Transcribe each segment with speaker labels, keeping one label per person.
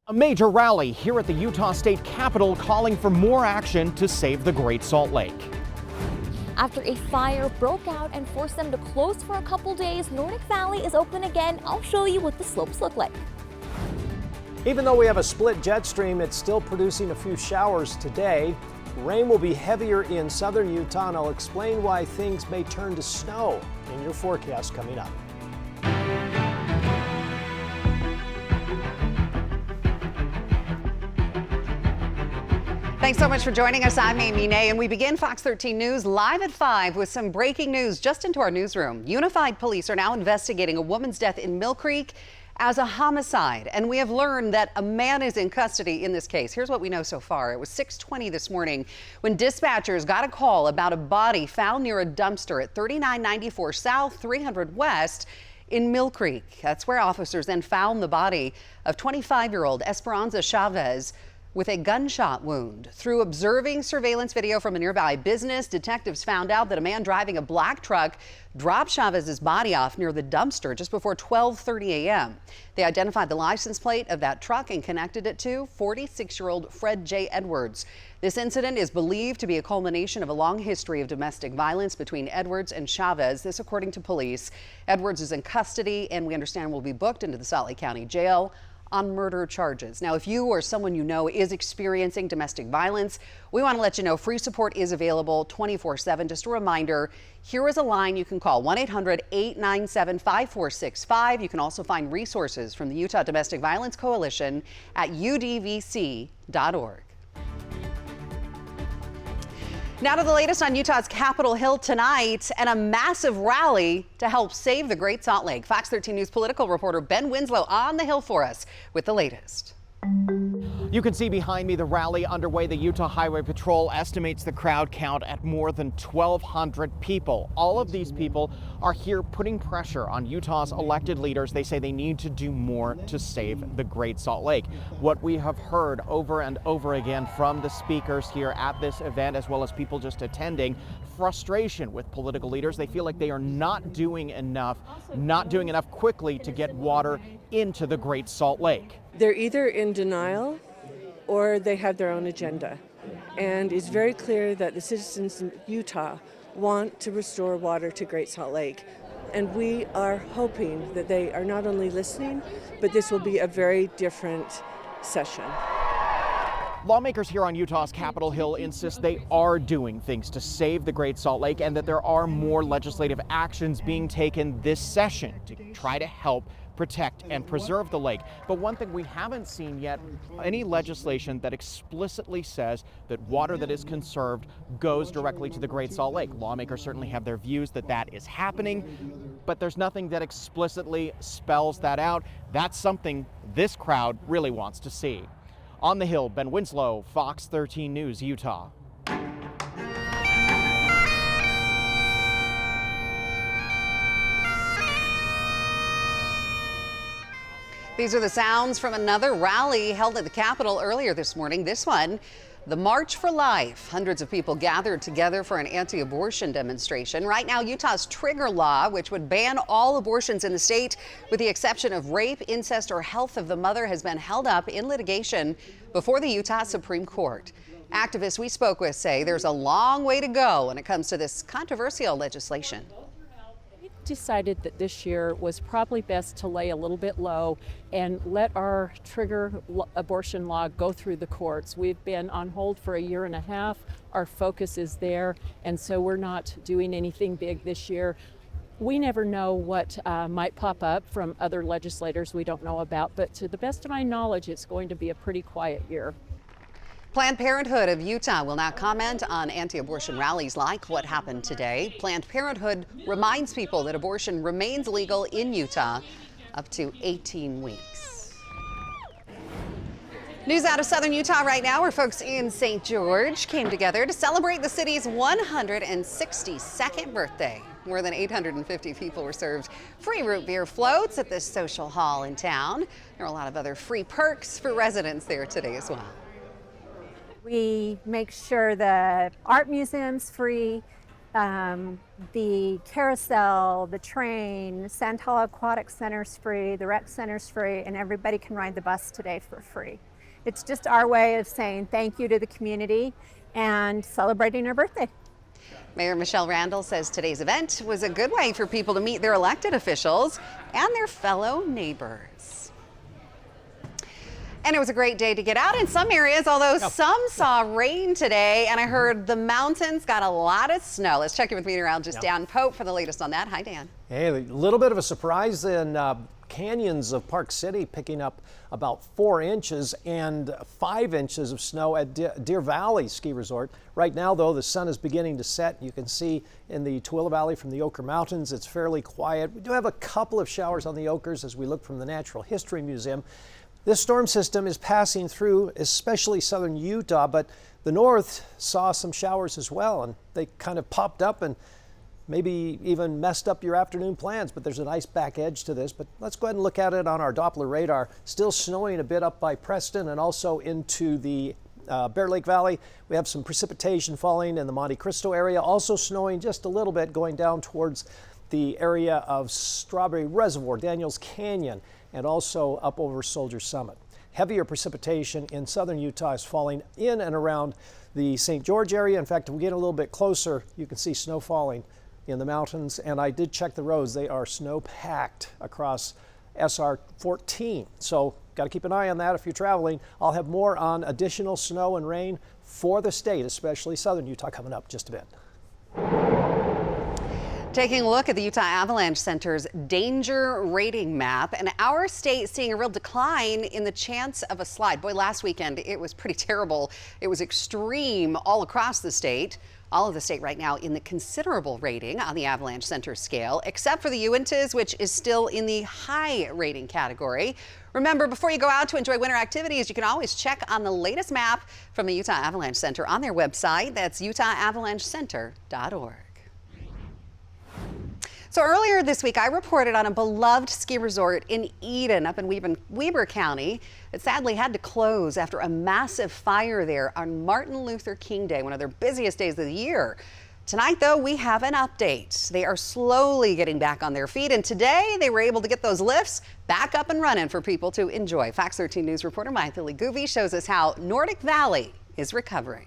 Speaker 1: A major rally here at the Utah State Capitol calling for more action to save the Great Salt Lake.
Speaker 2: After a fire broke out and forced them to close for a couple days, Nordic Valley is open again. I'll show you what the slopes look like.
Speaker 3: Even though we have a split jet stream, it's still producing a few showers today. Rain will be heavier in southern Utah, and I'll explain why things may turn to snow in your forecast coming up.
Speaker 4: Thanks so much for joining us. I'm Amy Nay, and we begin Fox 13 News live at 5 with some breaking news just into our newsroom. Unified Police are now investigating a woman's death in Mill Creek as a homicide, and we have learned that a man is in custody in this case. Here's what we know so far. It was 6:20 this morning when dispatchers got a call about a body found near a dumpster at 3994 South, 300 West in Mill Creek. That's where officers then found the body of 25-year-old Esperanza Chavez with a gunshot wound. Through observing surveillance video from a nearby business, detectives found out that a man driving a black truck dropped Chavez's body off near the dumpster just before 12:30 a.m. They identified the license plate of that truck and connected it to 46-year-old Fred J. Edwards. This incident is believed to be a culmination of a long history of domestic violence between Edwards and Chavez. This according to police. Edwards is in custody and we understand will be booked into the Salt Lake County Jail on murder charges. Now, if you or someone you know is experiencing domestic violence, we want to let you know free support is available 24/7. Just a reminder, here is a line you can call, 1-800-897-5465. You can also find resources from the Utah Domestic Violence Coalition at udvc.org. Now to the latest on Utah's Capitol Hill tonight and a massive rally to help save the Great Salt Lake. Fox 13 News political reporter Ben Winslow on the Hill for us with the latest.
Speaker 1: You can see behind me the rally underway. The Utah Highway Patrol estimates the crowd count at more than 1,200 people. All of these people are here putting pressure on Utah's elected leaders. They say they need to do more to save the Great Salt Lake. What we have heard over and over again from the speakers here at this event, as well as people just attending, frustration with political leaders. They feel like they are not doing enough quickly to get water into the Great Salt Lake.
Speaker 5: They're either in denial or they have their own agenda. And it's very clear that the citizens in Utah want to restore water to Great Salt Lake. And we are hoping that they are not only listening, but this will be a very different session.
Speaker 1: Lawmakers here on Utah's Capitol Hill insist they are doing things to save the Great Salt Lake and that there are more legislative actions being taken this session to try to help protect and preserve the lake. But one thing we haven't seen yet, any legislation that explicitly says that water that is conserved goes directly to the Great Salt Lake. Lawmakers certainly have their views that that is happening, but there's nothing that explicitly spells that out. That's something this crowd really wants to see. On the Hill, Ben Winslow, Fox 13 News, Utah.
Speaker 4: These are the sounds from another rally held at the Capitol earlier this morning. This one, the March for Life. Hundreds of people gathered together for an anti-abortion demonstration. Right now, Utah's trigger law, which would ban all abortions in the state with the exception of rape, incest, or health of the mother, has been held up in litigation before the Utah Supreme Court. Activists we spoke with say there's a long way to go when it comes to this controversial legislation.
Speaker 6: Decided that this year was probably best to lay a little bit low and let our trigger abortion law go through the courts. We've been on hold for a year and a half. Our focus is there, and so we're not doing anything big this year. We never know what might pop up from other legislators we don't know about, but to the best of my knowledge, it's going to be a pretty quiet year.
Speaker 4: Planned Parenthood of Utah will now comment on anti-abortion rallies like what happened today. Planned Parenthood reminds people that abortion remains legal in Utah up to 18 weeks. News out of southern Utah right now, where folks in St. George came together to celebrate the city's 162nd birthday. More than 850 people were served free root beer floats at this social hall in town. There are a lot of other free perks for residents there today as well.
Speaker 7: We make sure the art museum's free, The carousel, the train, Sandhala Aquatic Center's free, the rec center's free, and everybody can ride the bus today for free. It's just our way of saying thank you to the community and celebrating our birthday.
Speaker 4: Mayor Michelle Randall says today's event was a good way for people to meet their elected officials and their fellow neighbors. And it was a great day to get out in some areas, although some saw rain today, and I heard the mountains got a lot of snow. Let's check in with meteorologist Dan Pope for the latest on that. Hi, Dan.
Speaker 3: Hey, a little bit of a surprise in canyons of Park City, picking up about 4 inches and 5 inches of snow at Deer Valley Ski Resort. Right now, though, the sun is beginning to set. You can see in the Tooele Valley from the Oquirrh Mountains, it's fairly quiet. We do have a couple of showers on the Oquirrhs as we look from the Natural History Museum. This storm system is passing through, especially southern Utah, but the north saw some showers as well, and they kind of popped up and maybe even messed up your afternoon plans, but there's a nice back edge to this. But let's go ahead and look at it on our Doppler radar. Still snowing a bit up by Preston and also into the Bear Lake Valley. We have some precipitation falling in the Monte Cristo area, also snowing just a little bit going down towards the area of Strawberry Reservoir, Daniels Canyon, and also up over Soldier Summit. Heavier precipitation in southern Utah is falling in and around the St. George area. In fact, if we get a little bit closer, you can see snow falling in the mountains. And I did check the roads. They are snow-packed across SR 14. So got to keep an eye on that if you're traveling. I'll have more on additional snow and rain for the state, especially southern Utah, coming up just a bit.
Speaker 4: Taking a look at the Utah Avalanche Center's danger rating map, and our state seeing a real decline in the chance of a slide. Boy, last weekend it was pretty terrible. It was extreme all across the state. All of the state right now in the considerable rating on the Avalanche Center scale, except for the Uintas, which is still in the high rating category. Remember, before you go out to enjoy winter activities, you can always check on the latest map from the Utah Avalanche Center on their website. That's utahavalanchecenter.org. So earlier this week, I reported on a beloved ski resort in Eden up in Weber County that sadly had to close after a massive fire there on Martin Luther King Day, one of their busiest days of the year. Tonight, though, we have an update. They are slowly getting back on their feet, and today they were able to get those lifts back up and running for people to enjoy. Fox 13 News reporter Maithili Guvi shows us how Nordic Valley is recovering.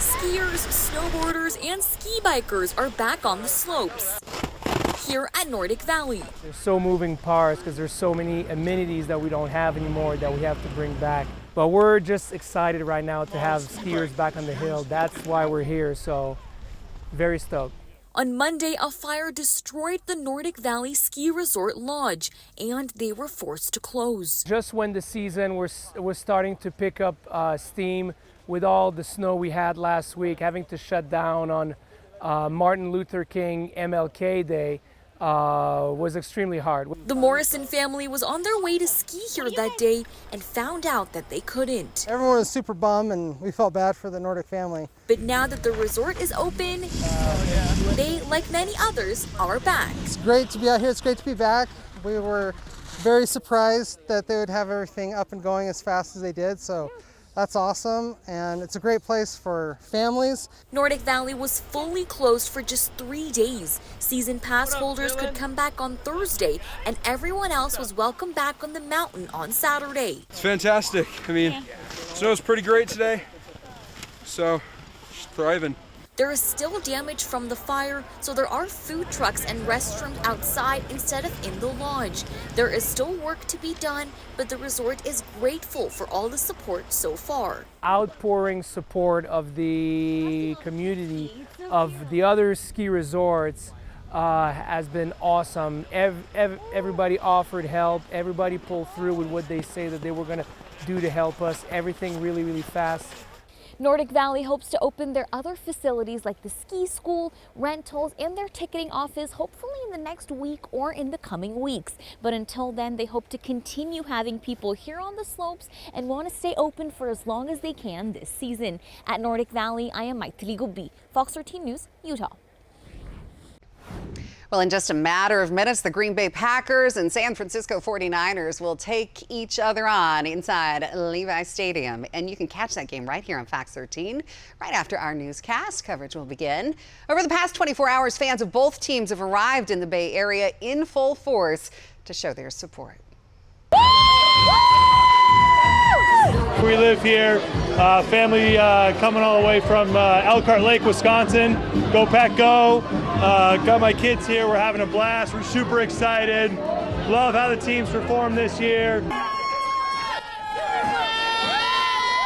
Speaker 2: Skiers, snowboarders, and ski bikers are back on the slopes here at Nordic Valley.
Speaker 8: There's so moving parts because there's so many amenities that we don't have anymore that we have to bring back. But we're just excited right now to have skiers back on the hill. That's why we're here, so very stoked.
Speaker 2: On Monday, a fire destroyed the Nordic Valley Ski Resort Lodge, and they were forced to close.
Speaker 8: Just when the season was starting to pick up steam, with all the snow we had last week, having to shut down on Martin Luther King MLK Day was extremely hard.
Speaker 2: The Morrison family was on their way to ski here that day and found out that they couldn't.
Speaker 9: Everyone was super bummed and we felt bad for the Nordic family.
Speaker 2: But now that the resort is open, they, like many others, are back.
Speaker 9: It's great to be out here. It's great to be back. We were very surprised that they would have everything up and going as fast as they did. So that's awesome, and it's a great place for families.
Speaker 2: Nordic Valley was fully closed for just 3 days. Season pass holders could come back on Thursday, and everyone else was welcome back on the mountain on Saturday.
Speaker 10: It's fantastic. I mean, snow's pretty great today, so just thriving.
Speaker 2: There is still damage from the fire, so there are food trucks and restrooms outside instead of in the lodge. There is still work to be done, but the resort is grateful for all the support so far.
Speaker 8: Outpouring support of the community of the other ski resorts has been awesome. Everybody offered help. Everybody pulled through with what they say that they were going to do to help us. Everything really, really fast.
Speaker 2: Nordic Valley hopes to open their other facilities like the ski school, rentals, and their ticketing office hopefully in the next week or in the coming weeks. But until then, they hope to continue having people here on the slopes and want to stay open for as long as they can this season. At Nordic Valley, I am Maithili Guvi, Fox 13 News, Utah.
Speaker 4: Well, in just a matter of minutes, the Green Bay Packers and San Francisco 49ers will take each other on inside Levi Stadium. And you can catch that game right here on Fox 13, right after our newscast. Coverage will begin. Over the past 24 hours, fans of both teams have arrived in the Bay Area in full force to show their support.
Speaker 11: We live here, family coming all the way from Elkhart Lake, Wisconsin. Go Pack Go. Got my kids here. We're having a blast. We're super excited. Love how the teams performed this year.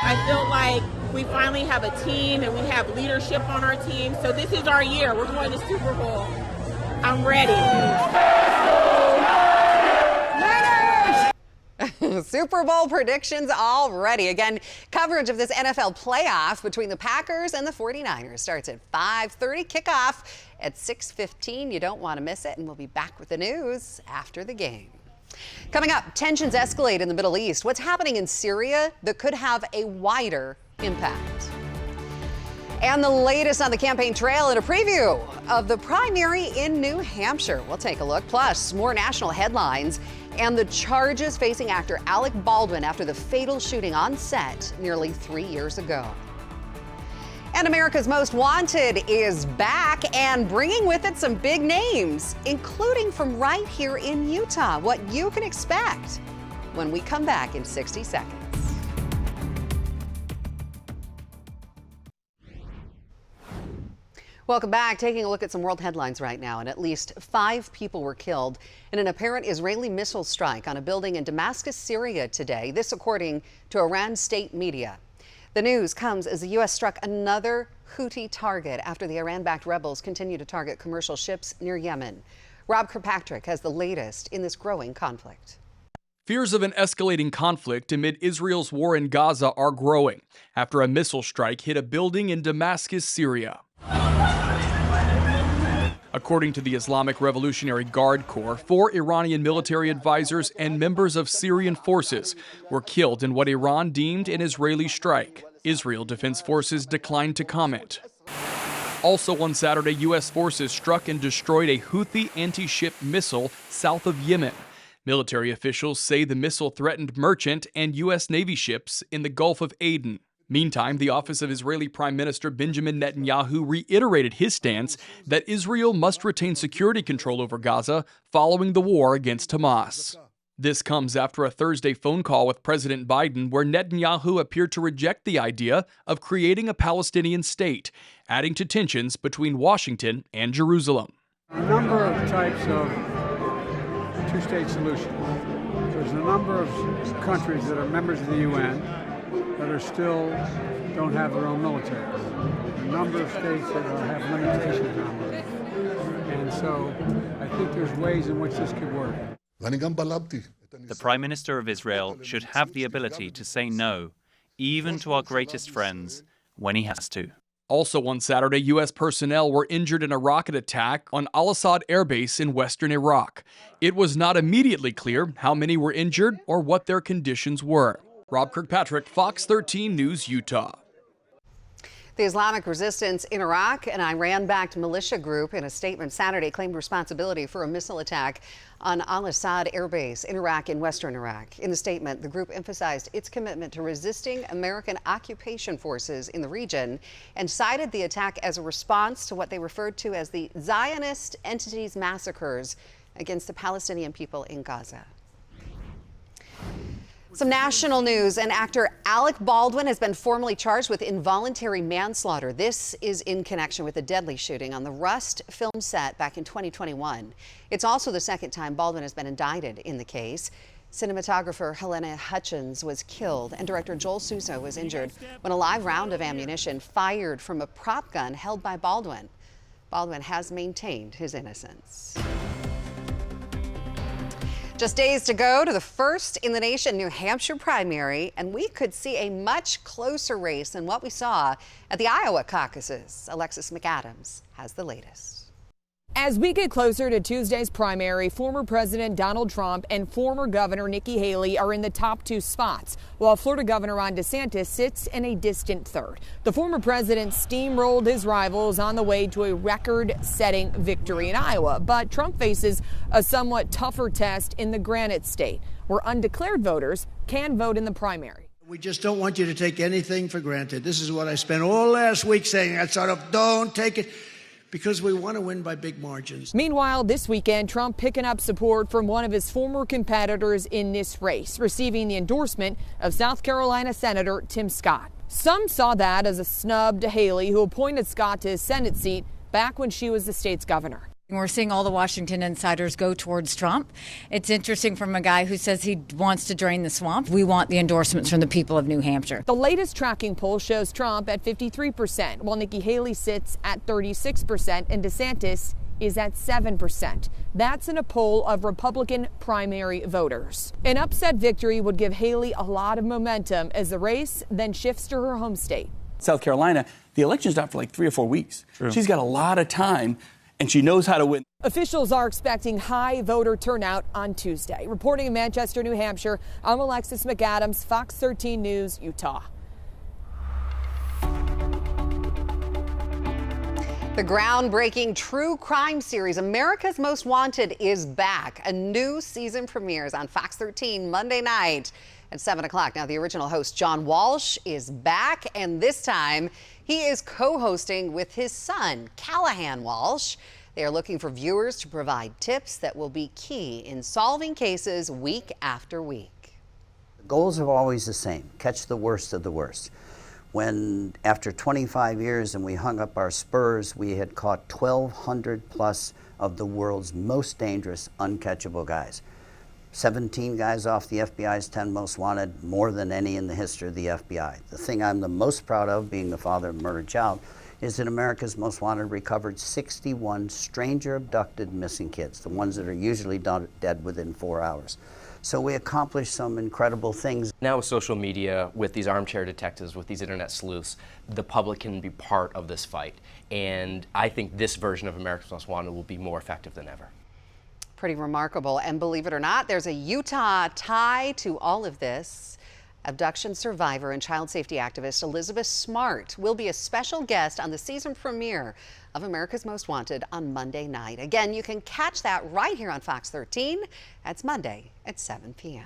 Speaker 12: I feel like we finally have a team and we have leadership on our team. So this is our year. We're going to Super Bowl. I'm ready.
Speaker 4: Super Bowl predictions already. Again, coverage of this NFL playoff between the Packers and the 49ers starts at 5:30. Kickoff at 6:15. You don't want to miss it, and we'll be back with the news after the game. Coming up, tensions escalate in the Middle East. What's happening in Syria that could have a wider impact? And the latest on the campaign trail and a preview of the primary in New Hampshire. We'll take a look. Plus, more national headlines and the charges facing actor Alec Baldwin after the fatal shooting on set nearly 3 years ago. And America's Most Wanted is back and bringing with it some big names, including from right here in Utah. What you can expect when we come back in 60 seconds. Welcome back. Taking a look at some world headlines right now, and at least 5 people were killed in an apparent Israeli missile strike on a building in Damascus, Syria today. This according to Iran state media. The news comes as the U.S. struck another Houthi target after the Iran-backed rebels continue to target commercial ships near Yemen. Rob Kirkpatrick has the latest in this growing conflict.
Speaker 13: Fears of an escalating conflict amid Israel's war in Gaza are growing after a missile strike hit a building in Damascus, Syria. According to the Islamic Revolutionary Guard Corps, 4 Iranian military advisors and members of Syrian forces were killed in what Iran deemed an Israeli strike. Israel Defense Forces declined to comment. Also on Saturday, U.S. forces struck and destroyed a Houthi anti-ship missile south of Yemen. Military officials say the missile threatened merchant and U.S. Navy ships in the Gulf of Aden. Meantime, the office of Israeli Prime Minister Benjamin Netanyahu reiterated his stance that Israel must retain security control over Gaza following the war against Hamas. This comes after a Thursday phone call with President Biden where Netanyahu appeared to reject the idea of creating a Palestinian state, adding to tensions between Washington and Jerusalem.
Speaker 14: A number of types of two-state solutions. There's a number of countries that are members of the UN that are still don't have their own military. A number of states that have limitations on them. And so I think there's ways in which this could work.
Speaker 15: The Prime Minister of Israel should have the ability to say no, even to our greatest friends, when he has to.
Speaker 13: Also on Saturday, U.S. personnel were injured in a rocket attack on Al-Assad Air Base in western Iraq. It was not immediately clear how many were injured or what their conditions were. Rob Kirkpatrick, Fox 13 News, Utah.
Speaker 4: The Islamic resistance in Iraq, an Iran-backed militia group, in a statement Saturday claimed responsibility for a missile attack on Al-Assad Air Base in Iraq in western Iraq. In the statement, the group emphasized its commitment to resisting American occupation forces in the region and cited the attack as a response to what they referred to as the Zionist entity's massacres against the Palestinian people in Gaza. Some national news, and actor Alec Baldwin has been formally charged with involuntary manslaughter. This is in connection with a deadly shooting on the Rust film set back in 2021. It's also the second time Baldwin has been indicted in the case. Cinematographer Helena Hutchins was killed, and director Joel Sousa was injured when a live round of ammunition fired from a prop gun held by Baldwin. Baldwin has maintained his innocence. Just days to go to the first in the nation New Hampshire primary, and we could see a much closer race than what we saw at the Iowa caucuses. Alexis McAdams has the latest.
Speaker 16: As we get closer to Tuesday's primary, former President Donald Trump and former Governor Nikki Haley are in the top 2 spots, while Florida Governor Ron DeSantis sits in a distant third. The former president steamrolled his rivals on the way to a record-setting victory in Iowa, but Trump faces a somewhat tougher test in the Granite State, where undeclared voters can vote in the primary.
Speaker 17: We just don't want you to take anything for granted. This is what I spent all last week saying. I sort of don't take it. Because we want to win by big margins.
Speaker 16: Meanwhile, this weekend, Trump picking up support from one of his former competitors in this race, receiving the endorsement of South Carolina Senator Tim Scott. Some saw that as a snub to Haley, who appointed Scott to his Senate seat back when she was the state's governor.
Speaker 18: We're seeing all the Washington insiders go towards Trump. It's interesting from a guy who says he wants to drain the swamp. We want the endorsements from the people of New Hampshire.
Speaker 16: The latest tracking poll shows Trump at 53%, while Nikki Haley sits at 36% and DeSantis is at 7%. That's in a poll of Republican primary voters. An upset victory would give Haley a lot of momentum as the race then shifts to her home state.
Speaker 19: South Carolina, the election's not for like 3 or 4 weeks.
Speaker 13: True.
Speaker 19: She's got a lot of time, and she knows how to win.
Speaker 16: Officials are expecting high voter turnout on Tuesday. Reporting in Manchester, New Hampshire, I'm Alexis McAdams, Fox 13 News, Utah.
Speaker 4: The groundbreaking true crime series America's Most Wanted is back. A new season premieres on Fox 13 Monday night at 7 o'clock. Now, the original host, John Walsh, is back, and this time he is co-hosting with his son, Callahan Walsh. They are looking for viewers to provide tips that will be key in solving cases week after week.
Speaker 20: The goals are always the same: catch the worst of the worst. When, after 25 years and we hung up our spurs, we had caught 1,200 plus of the world's most dangerous, uncatchable guys. 17 guys off the FBI's 10 most wanted, more than any in the history of the FBI. The thing I'm the most proud of, being the father of a murdered child, is that America's Most Wanted recovered 61 stranger abducted missing kids, the ones that are usually dead within 4 hours. So we accomplished some incredible things.
Speaker 21: Now with social media, with these armchair detectives, with these internet sleuths, the public can be part of this fight. And I think this version of America's Most Wanted will be more effective than ever.
Speaker 4: Pretty remarkable. And believe it or not, there's a Utah tie to all of this. Abduction survivor and child safety activist Elizabeth Smart will be a special guest on the season premiere of America's Most Wanted on Monday night. Again, you can catch that right here on Fox 13. That's Monday at 7 p.m.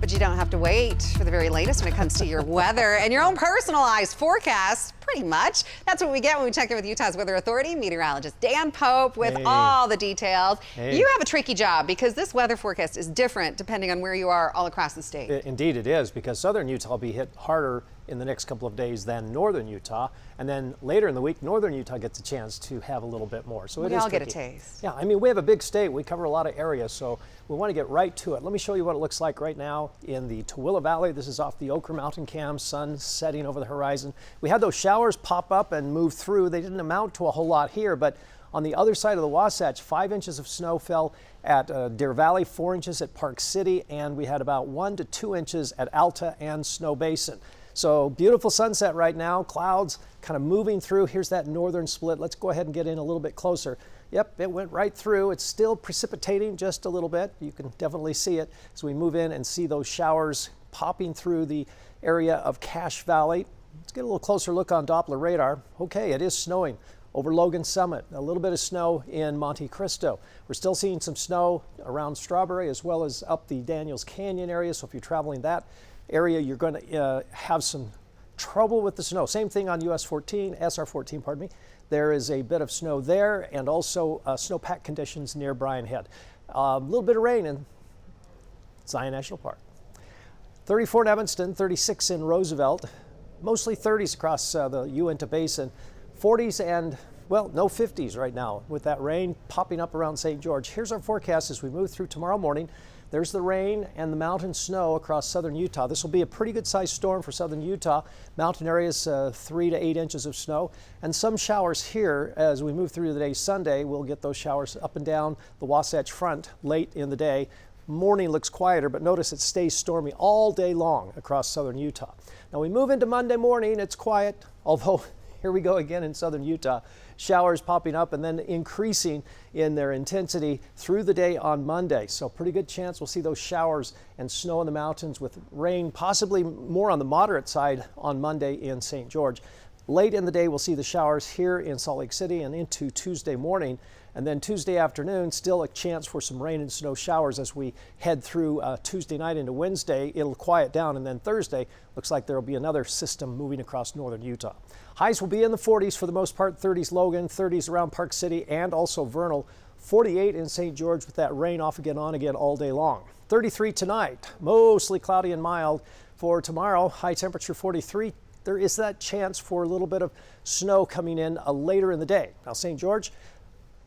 Speaker 4: But you don't have to wait for the very latest when it comes to your weather and your own personalized forecast, pretty much. That's what we get when we check in with Utah's Weather Authority meteorologist Dan Pope with all the details. You have a tricky job because this weather forecast is different depending on where you are all across the state.
Speaker 3: Indeed it is, because southern Utah will be hit harder in the next couple of days than northern Utah, and then later in the week northern Utah gets a chance to have a little bit more. So
Speaker 4: we
Speaker 3: it is
Speaker 4: all get a
Speaker 3: tricky.
Speaker 4: taste.
Speaker 3: Yeah, I mean, we have a big state, we cover a lot of areas, so we want to get right to it. Let me show you what it looks like right now in the Tooele Valley. This is off the Ochre Mountain Cam, sun setting over the horizon. We had those showers pop up and move through. They didn't amount to a whole lot here, but on the other side of the Wasatch, 5 inches of snow fell at Deer Valley, 4 inches at Park City, and we had about 1 to 2 inches at Alta and Snow Basin. So beautiful sunset right now, clouds kind of moving through. Here's that northern split. Let's go ahead and get in a little bit closer. Yep, it went right through. It's still precipitating just a little bit. You can definitely see it as we move in and see those showers popping through the area of Cache Valley. Let's get a little closer look on Doppler radar. Okay, it is snowing over Logan Summit, a little bit of snow in Monte Cristo. We're still seeing some snow around Strawberry as well as up the Daniels Canyon area, so if you're traveling that area, you're going to have some trouble with the snow. Same thing on SR 14, pardon me. There is a bit of snow there, and also snowpack conditions near Bryan Head. A little bit of rain in Zion National Park. 34 in Evanston, 36 in Roosevelt, mostly 30s across the Uinta Basin, 40s and, well, no 50s right now with that rain popping up around St. George. Here's our forecast as we move through tomorrow morning. There's the rain and the mountain snow across southern Utah. This will be a pretty good sized storm for southern Utah. Mountain areas, 3 to 8 inches of snow, and some showers here as we move through the day. Sunday, we'll get those showers up and down the Wasatch Front late in the day. Morning looks quieter, but notice it stays stormy all day long across southern Utah. Now we move into Monday morning, it's quiet, although here we go again in southern Utah. Showers popping up and then increasing in their intensity through the day on Monday. So pretty good chance we'll see those showers and snow in the mountains with rain possibly more on the moderate side on Monday in St. George. Late in the day, we'll see the showers here in Salt Lake City and into Tuesday morning. And then Tuesday afternoon, still a chance for some rain and snow showers as we head through Tuesday night into Wednesday. It'll quiet down, and then Thursday, looks like there will be another system moving across northern Utah. Highs will be in the 40s for the most part, 30s Logan, 30s around Park City and also Vernal, 48 in St. George with that rain off again, on again all day long. 33 tonight, mostly cloudy and mild. For tomorrow, high temperature 43. There is that chance for a little bit of snow coming in later in the day. Now, St. George,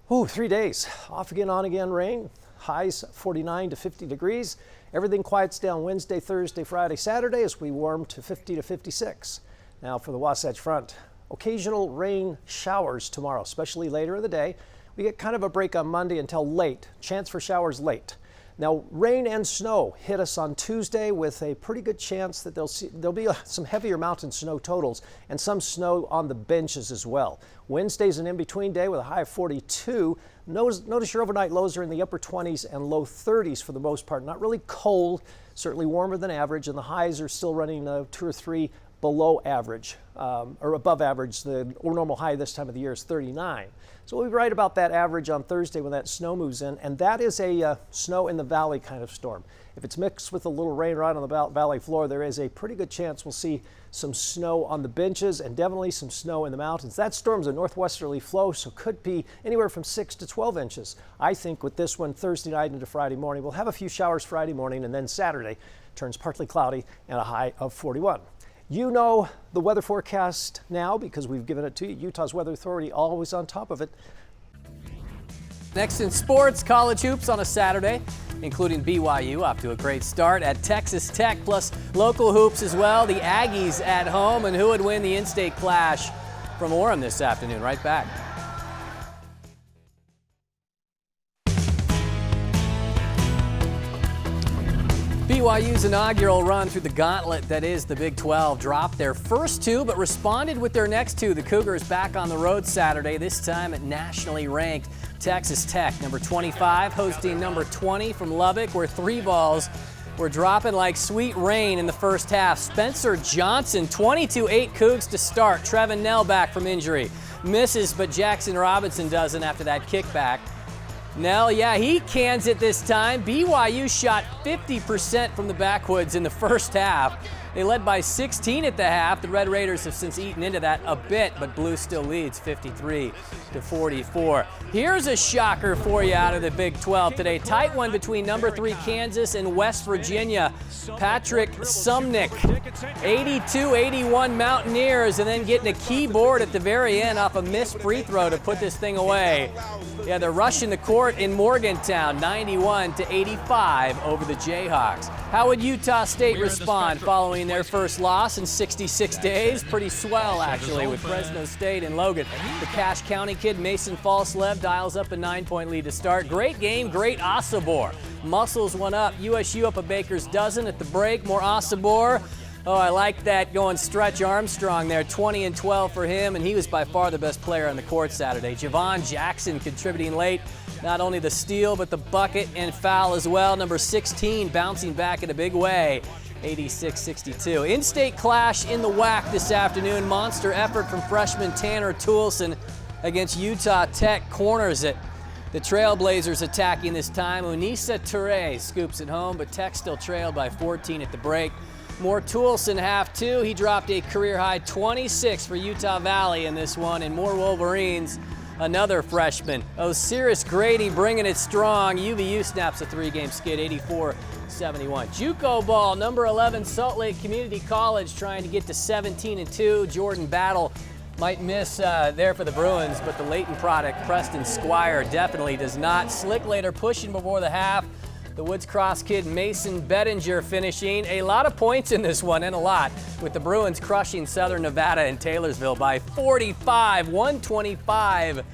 Speaker 3: 3 days, off again, on again rain, highs 49 to 50 degrees. Everything quiets down Wednesday, Thursday, Friday, Saturday as we warm to 50 to 56. Now for the Wasatch Front, occasional rain showers tomorrow, especially later in the day. We get kind of a break on Monday until late, chance for showers late. Now, rain and snow hit us on Tuesday with a pretty good chance that there'll be some heavier mountain snow totals and some snow on the benches as well. Wednesday's an in-between day with a high of 42. Notice your overnight lows are in the upper 20s and low 30s for the most part. Not really cold, certainly warmer than average, and the highs are still running 2 or 3 below average or above average. The normal high this time of the year is 39. So we'll be right about that average on Thursday when that snow moves in, and that is a snow in the valley kind of storm. If it's mixed with a little rain right on the valley floor, there is a pretty good chance we'll see some snow on the benches and definitely some snow in the mountains. That storm's a northwesterly flow, so could be anywhere from 6 to 12 inches. I think with this one Thursday night into Friday morning, we'll have a few showers Friday morning, and then Saturday turns partly cloudy and a high of 41. You know the weather forecast now because we've given it to you. Utah's Weather Authority always on top of it.
Speaker 5: Next in sports, college hoops on a Saturday, including BYU off to a great start at Texas Tech, plus local hoops as well. The Aggies at home, and who would win the in-state clash from Orem this afternoon? Right back. BYU's inaugural run through the gauntlet that is the Big 12 dropped their first 2 but responded with their next 2. The Cougars back on the road Saturday, this time at nationally ranked Texas Tech, number 25, hosting number 20 from Lubbock, where 3 balls were dropping like sweet rain in the first half. Spencer Johnson, 22-8 Cougs to start. Trevin Nell back from injury. Misses, but Jackson Robinson doesn't after that kickback. Nell, he cans it this time. BYU shot 50% from the backwoods in the first half. They led by 16 at the half. The Red Raiders have since eaten into that a bit, but Blue still leads 53-44. Here's a shocker for you out of the Big 12 today. Tight one between number 3 Kansas and West Virginia. Patrick Sumnick, 82-81 Mountaineers, and then getting a keyboard at the very end off a missed free throw to put this thing away. They're rushing the court in Morgantown, 91-85 over the Jayhawks. How would Utah State respond following their first loss in 66 days? Pretty swell, actually, with Fresno State and Logan. The Cache County kid, Mason Falslev, dials up a 9-point lead to start. Great game, great Osobor. Muscles one up, USU up a baker's dozen at the break. More Osobor. Oh, I like that, going Stretch Armstrong there, 20-12 for him, and he was by far the best player on the court Saturday. Javon Jackson contributing late, not only the steal, but the bucket and foul as well. Number 16 bouncing back in a big way, 86-62. In-state clash in the WAC this afternoon. Monster effort from freshman Tanner Toolson against Utah Tech, corners it. The Trailblazers attacking this time. Unisa Toure scoops it home, but Tech still trailed by 14 at the break. More Toolson half 2. He dropped a career-high 26 for Utah Valley in this one, and more Wolverines. Another freshman, Osiris Grady, bringing it strong. UVU snaps a 3-game skid, 84-71. JUCO ball, number 11 Salt Lake Community College trying to get to 17-2. Jordan Battle might miss there for the Bruins, but the latent product, Preston Squire, definitely does not. Slicklater pushing before the half. The Woods Cross kid Mason Bettinger finishing. A lot of points in this one, and a lot, with the Bruins crushing Southern Nevada and Taylorsville by 45, 125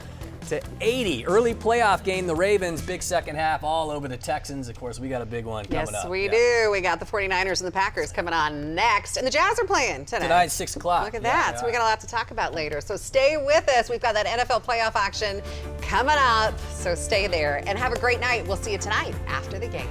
Speaker 5: to 80. Early playoff game, the Ravens, big second half all over the Texans. Of course, we got a big one coming up.
Speaker 4: Yes, we do. We got the 49ers and the Packers coming on next. And the Jazz are playing tonight.
Speaker 5: Tonight, 6 o'clock.
Speaker 4: Look at that. So we got a lot to talk about later. So stay with us. We've got that NFL playoff action coming up. So stay there and have a great night. We'll see you tonight after the game.